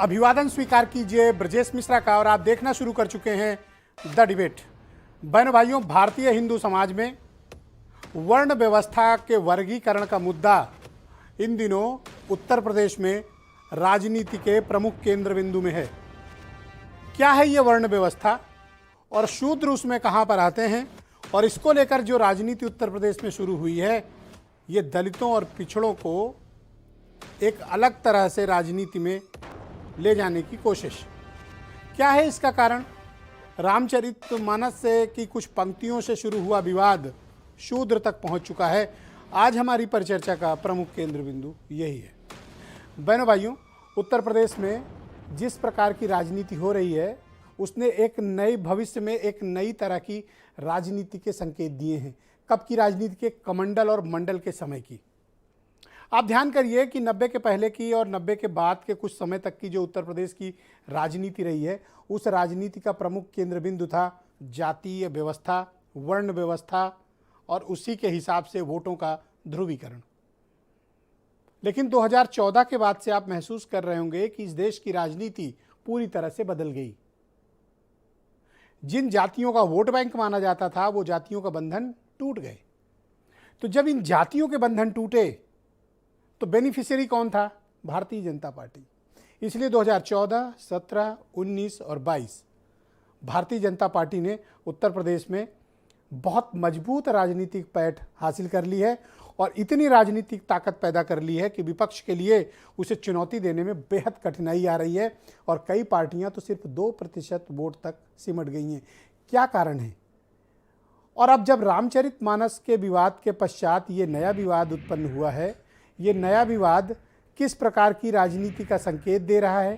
अभिवादन स्वीकार कीजिए ब्रजेश मिश्रा का और आप देखना शुरू कर चुके हैं द डिबेट। बहनों भाइयों, भारतीय हिंदू समाज में वर्ण व्यवस्था के वर्गीकरण का मुद्दा इन दिनों उत्तर प्रदेश में राजनीति के प्रमुख केंद्र बिंदु में है। क्या है ये वर्ण व्यवस्था और शूद्र उसमें कहाँ पर आते हैं, और इसको लेकर जो राजनीति उत्तर प्रदेश में शुरू हुई है, ये दलितों और पिछड़ों को एक अलग तरह से राजनीति में ले जाने की कोशिश। क्या है इसका कारण? रामचरितमानस से की कुछ पंक्तियों से शुरू हुआ विवाद शूद्र तक पहुंच चुका है। आज हमारी परिचर्चा का प्रमुख केंद्र बिंदु यही है। बहनों भाइयों, उत्तर प्रदेश में जिस प्रकार की राजनीति हो रही है, उसने एक नए भविष्य में एक नई तरह की राजनीति के संकेत दिए हैं। कब की राजनीति के? कमंडल और मंडल के समय की। आप ध्यान करिए कि 90 के पहले की और 90 के बाद के कुछ समय तक की जो उत्तर प्रदेश की राजनीति रही है, उस राजनीति का प्रमुख केंद्र बिंदु था जातीय व्यवस्था, वर्ण व्यवस्था और उसी के हिसाब से वोटों का ध्रुवीकरण। लेकिन 2014 के बाद से आप महसूस कर रहे होंगे कि इस देश की राजनीति पूरी तरह से बदल गई। जिन जातियों का वोट बैंक माना जाता था, वो जातियों का बंधन टूट गए। तो जब इन जातियों के बंधन टूटे तो बेनिफिशियरी कौन था? भारतीय जनता पार्टी। इसलिए 2014, 17, 19 और 22 भारतीय जनता पार्टी ने उत्तर प्रदेश में बहुत मजबूत राजनीतिक पैठ हासिल कर ली है और इतनी राजनीतिक ताकत पैदा कर ली है कि विपक्ष के लिए उसे चुनौती देने में बेहद कठिनाई आ रही है और कई पार्टियां तो सिर्फ 2% वोट तक सिमट गई हैं। क्या कारण है? और अब जब रामचरितमानस के विवाद के पश्चात ये नया विवाद उत्पन्न हुआ है, ये नया विवाद किस प्रकार की राजनीति का संकेत दे रहा है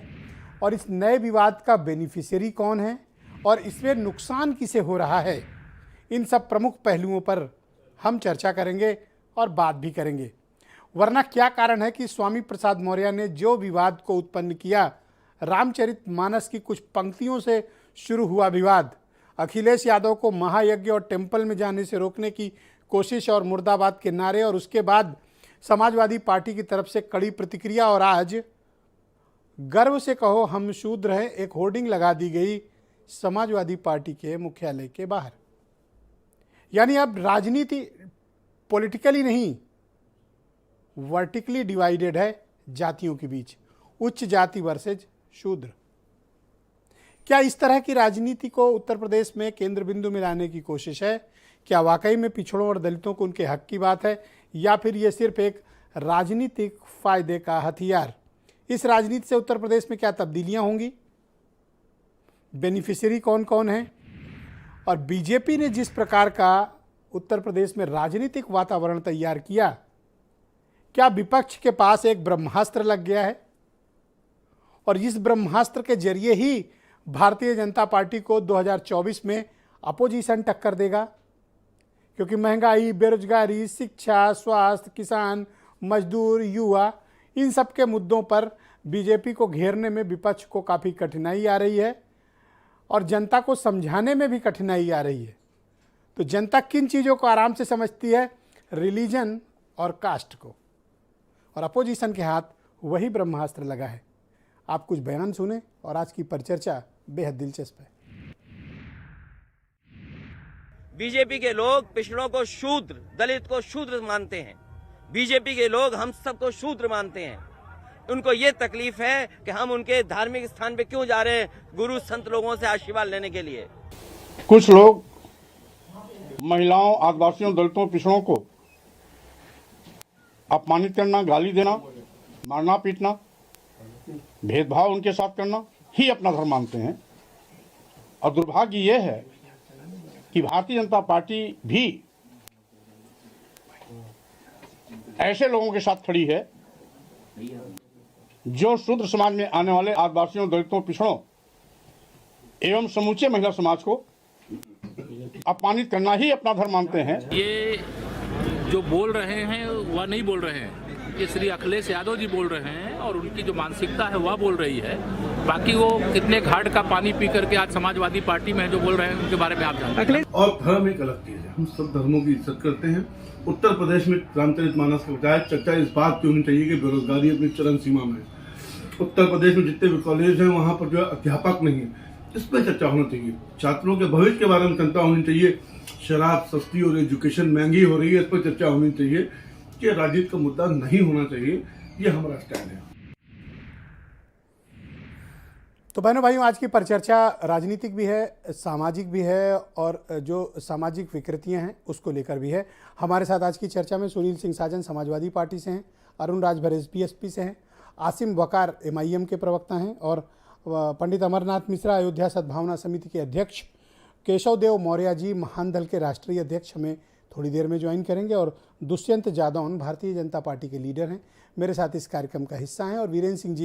और इस नए विवाद का बेनिफिशियरी कौन है और इसमें नुकसान किसे हो रहा है, इन सब प्रमुख पहलुओं पर हम चर्चा करेंगे और बात भी करेंगे। वरना क्या कारण है कि स्वामी प्रसाद मौर्य ने जो विवाद को उत्पन्न किया, रामचरितमानस की कुछ पंक्तियों से शुरू हुआ विवाद, अखिलेश यादव को महायज्ञ और टेम्पल में जाने से रोकने की कोशिश और मुर्दाबाद के नारे, और उसके बाद समाजवादी पार्टी की तरफ से कड़ी प्रतिक्रिया, और आज गर्व से कहो हम शूद्र हैं एक होर्डिंग लगा दी गई समाजवादी पार्टी के मुख्यालय के बाहर। यानी अब राजनीति पॉलिटिकली नहीं, वर्टिकली डिवाइडेड है जातियों के बीच, उच्च जाति वर्सेज शूद्र। क्या इस तरह की राजनीति को उत्तर प्रदेश में केंद्र बिंदु में लाने की कोशिश है? क्या वाकई में पिछड़ों और दलितों को उनके हक की बात है, या फिर ये सिर्फ एक राजनीतिक फायदे का हथियार? इस राजनीति से उत्तर प्रदेश में क्या तब्दीलियां होंगी? बेनिफिशियरी कौन कौन है? और बीजेपी ने जिस प्रकार का उत्तर प्रदेश में राजनीतिक वातावरण तैयार किया, क्या विपक्ष के पास एक ब्रह्मास्त्र लग गया है और इस ब्रह्मास्त्र के जरिए ही भारतीय जनता पार्टी को 2024 में अपोजिशन टक्कर देगा? क्योंकि महंगाई, बेरोजगारी, शिक्षा, स्वास्थ्य, किसान, मजदूर, युवा, इन सब के मुद्दों पर बीजेपी को घेरने में विपक्ष को काफ़ी कठिनाई आ रही है और जनता को समझाने में भी कठिनाई आ रही है। तो जनता किन चीज़ों को आराम से समझती है? रिलीजन और कास्ट को, और अपोजिशन के हाथ वही ब्रह्मास्त्र लगा है। आप कुछ बयान सुने और आज की परिचर्चा बेहद दिलचस्प है। बीजेपी के लोग पिछड़ों को शूद्र, दलित को शूद्र मानते हैं। बीजेपी के लोग हम सबको शूद्र मानते हैं। उनको ये तकलीफ है कि हम उनके धार्मिक स्थान पे क्यों जा रहे हैं, गुरु संत लोगों से आशीर्वाद लेने के लिए। कुछ लोग महिलाओं, आदिवासियों, दलितों, पिछड़ों को अपमानित करना, गाली देना, मारना, पीटना, भेदभाव उनके साथ करना ही अपना धर्म मानते हैं। और दुर्भाग्य ये है कि भारतीय जनता पार्टी भी ऐसे लोगों के साथ खड़ी है जो शूद्र समाज में आने वाले आदिवासियों, दलितों, पिछड़ों एवं समूचे महिला समाज को अपमानित करना ही अपना धर्म मानते हैं। ये जो बोल रहे हैं वह नहीं बोल रहे हैं, ये श्री अखिलेश यादव जी बोल रहे हैं और उनकी जो मानसिकता है वह बोल रही है। बाकी वो कितने घाट का पानी पी करके आज समाजवादी पार्टी में जो बोल रहे हैं उनके बारे में आप जानते हैं। और धर्म एक अलग चीज है, हम सब धर्मों की इज्जत करते हैं। उत्तर प्रदेश में रामचरितमानस के बजाय चर्चा इस बात की होनी चाहिए कि बेरोजगारी अपनी चरम सीमा में है। उत्तर प्रदेश में जितने भी कॉलेज हैं वहाँ पर जो है अध्यापक नहीं है, इस पर चर्चा होना चाहिए। छात्रों के भविष्य के बारे में चिंता होनी चाहिए। शराब सस्ती और एजुकेशन महंगी हो रही है, इस पर चर्चा होनी चाहिए कि राजनीति का मुद्दा नहीं होना चाहिए। ये हमारा स्टैंड है। तो बहनों भाइयों, आज की परिचर्चा राजनीतिक भी है, सामाजिक भी है और जो सामाजिक विकृतियां हैं उसको लेकर भी है। हमारे साथ आज की चर्चा में सुनील सिंह साजन समाजवादी पार्टी से हैं, अरुण राजभर बीएसपी से हैं, आसिम वकार एमआईएम के प्रवक्ता हैं और पंडित अमरनाथ मिश्रा अयोध्या सद्भावना समिति के अध्यक्ष, केशव देव मौर्य जी महान दल के राष्ट्रीय अध्यक्ष हमें थोड़ी देर में ज्वाइन करेंगे और दुष्यंत जादौन भारतीय जनता पार्टी के लीडर हैं, मेरे साथ इस कार्यक्रम का हिस्सा हैं और वीरेंद्र सिंह जी